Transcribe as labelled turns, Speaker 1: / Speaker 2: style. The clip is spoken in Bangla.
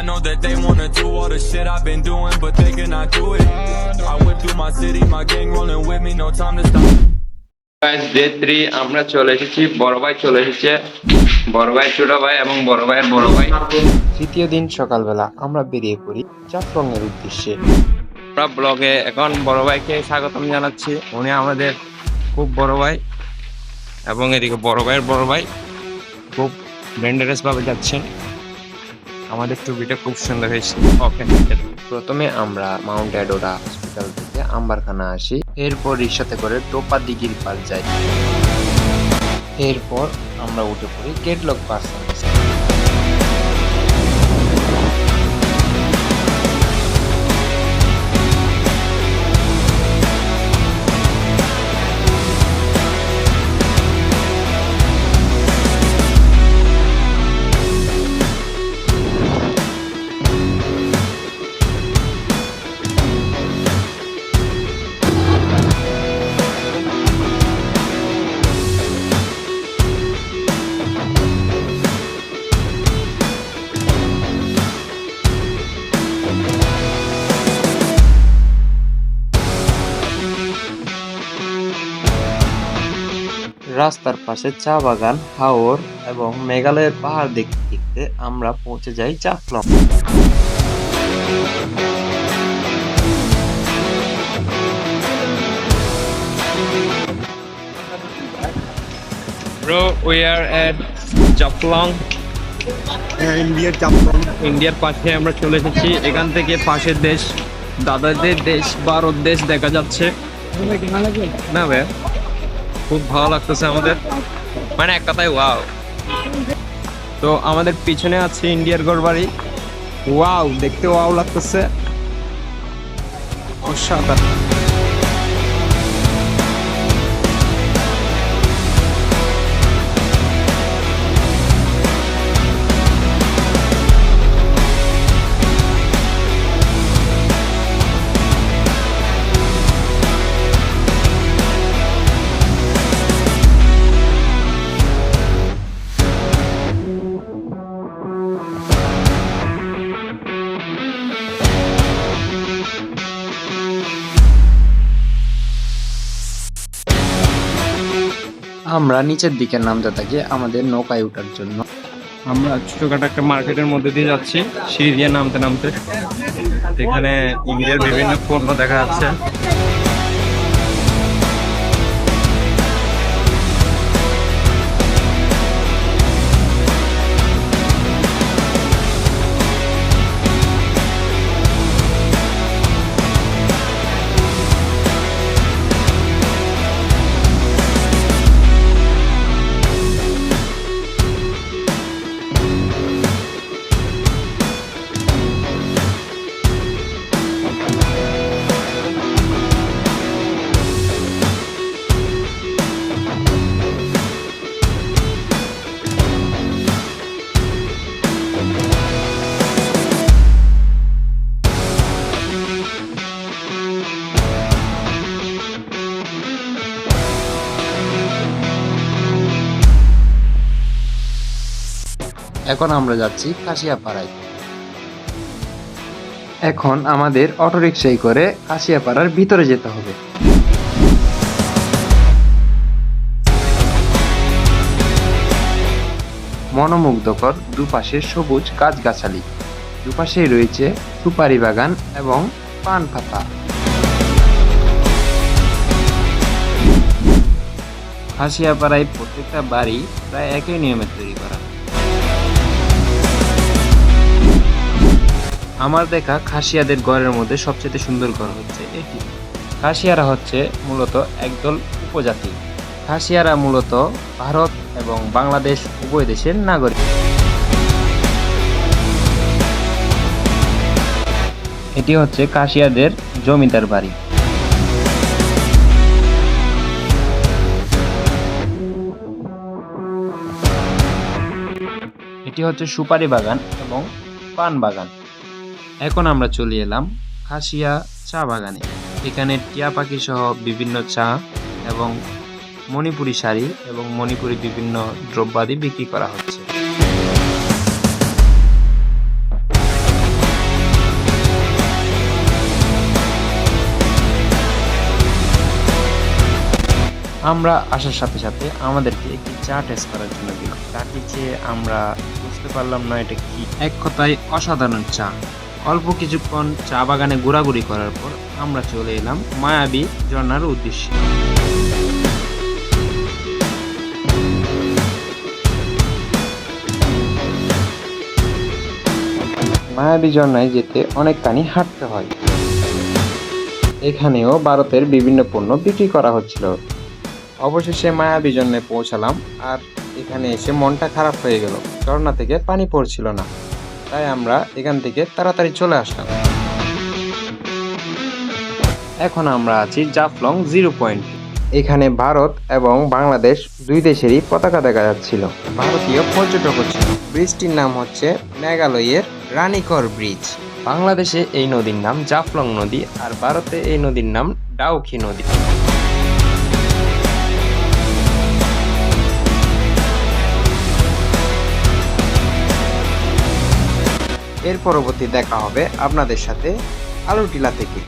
Speaker 1: know that they wanna do all the shit I've been doing, but they cannot do it. I went through my city, my gang rolling with me, no time to stop.
Speaker 2: Guys, day 3 আমরা চলে এসেছি। বড় ভাই চলে এসেছে, বড় ভাই, ছোট ভাই এবং বড় ভাইয়ের বড় ভাই।
Speaker 3: তৃতীয় দিন সকালবেলা আমরা বেরিয়ে পড়ি জাফলং এর উদ্দেশ্যে।
Speaker 2: আমরা ব্লগে এখন বড় ভাইকে স্বাগতম জানাচ্ছি। উনি আমাদের খুব বড় ভাই এবং এদিকে বড় ভাইয়ের বড় ভাই খুব ডেঞ্জারাস ভাবে যাচ্ছেন। আমাদের টুপিটা খুব সুন্দর হয়েছে। ওকে,
Speaker 3: প্রথমে আমরা মাউন্ট এডোরা হসপিটাল থেকে আম্বারখানা আসি, এরপর রিক্সাতে করে টোপা দিঘির পার যাই। এরপর আমরা উঠে পড়ি কেটলক বাস সার্ভিসে। রাস্তার পাশে চা বাগান, হাওর এবং মেঘালয়ের পাহাড় দেখতে দেখতে আমরা পৌঁছে যাই Jaflong.
Speaker 2: Bro, we are at Jaflong, ইন্ডিয়ার পাশে আমরা চলে এসেছি। এখান থেকে পাশের দেশ, দাদাদের দেশ, ভারত দেশ দেখা যাচ্ছে। না ভাই, খুব ভালো লাগতেছে আমাদের, মানে এক কথায় ওয়াও। তো আমাদের পিছনে আছে ইন্ডিয়ার ঘরবাড়ি। ওয়াও, দেখতে ওয়াও লাগতেছে, অসাধারণ।
Speaker 3: আমরা নিচের দিকে নামতে থাকি আমাদের নৌকায় ওঠার জন্য।
Speaker 2: আমরা ছোটখাটো একটা মার্কেটের মধ্যে দিয়ে যাচ্ছি, সিঁড়ি দিয়ে নামতে নামতে। এখানে ইন্ডিয়ার বিভিন্ন পণ্য দেখা যাচ্ছে।
Speaker 3: এখন আমরা যাচ্ছি কাশিয়াপাড়ায়। এখন আমাদের অটোরিকশায় করে কাশিয়াপাড়ার ভিতরে যেতে হবে। মনোমুগ্ধকর দুপাশে সবুজ গাছগাছালি, দুপাশেই রয়েছে সুপারি বাগান এবং পান পাতা। কাশিয়াপাড়ায় প্রত্যেকটা বাড়ি প্রায় একই নিয়মে তৈরি করা। আমার দেখা খাসিয়াদের ঘরের মধ্যে সবচেয়ে সুন্দর ঘর হচ্ছে এটি। খাসিয়ারা হচ্ছে মূলত একদল উপজাতি। খাসিয়ারা মূলত ভারত এবং বাংলাদেশ উভয় দেশের নাগরিক। এটি হচ্ছে খাসিয়াদের জমিদার বাড়ি। এটি হচ্ছে সুপারি বাগান এবং পান বাগান। এখন আমরা চলে এলাম খাসিয়া চা বাগানে। এখানে টিয়া পাখি সহ বিভিন্ন চা এবং মণিপুরি শাড়ি এবং মণিপুরি বিভিন্ন দ্রব্যাদি বিক্রি করা হচ্ছে। আমরা আসার সাথে সাথে আমাদেরকে একটি চা টেস্ট করার জন্য দিল। চাটি চেয়ে আমরা বুঝতে পারলাম না এটা কি। এক কথায় অসাধারণ চা। অল্প কিছুক্ষণ চা বাগানে ঘোরাঘুরি করার পর আমরা চলে এলাম মায়াবী ঝর্ণার উদ্দেশ্যে। মায়াবী ঝর্ণায় যেতে অনেকখানি হাঁটতে হয়। এখানেও ভারতের বিভিন্ন পণ্য বিক্রি করা হচ্ছিল। অবশেষে মায়াবী ঝর্ণায় পৌঁছালাম, আর এখানে এসে মনটা খারাপ হয়ে গেল। ঝর্ণা থেকে পানি পড়ছিল না, তাই আমরা এখান থেকে তাড়াতাড়ি চলে আসলাম। এখন আমরা আছি জাফলং 0 পয়েন্ট। এখানে ভারত এবং বাংলাদেশ দুই দেশেরই পতাকা দেখা যাচ্ছিল। ভারতীয় পর্যটকও ছিল। ব্রিজটির নাম হচ্ছে মেঘালয়ের রানীকর ব্রিজ। বাংলাদেশে এই নদীর নাম জাফলং নদী, আর ভারতে এই নদীর নাম ডাউকি নদী। এর পরবর্তী দেখা হবে আপনাদের সাথে আলুটিলা থেকে।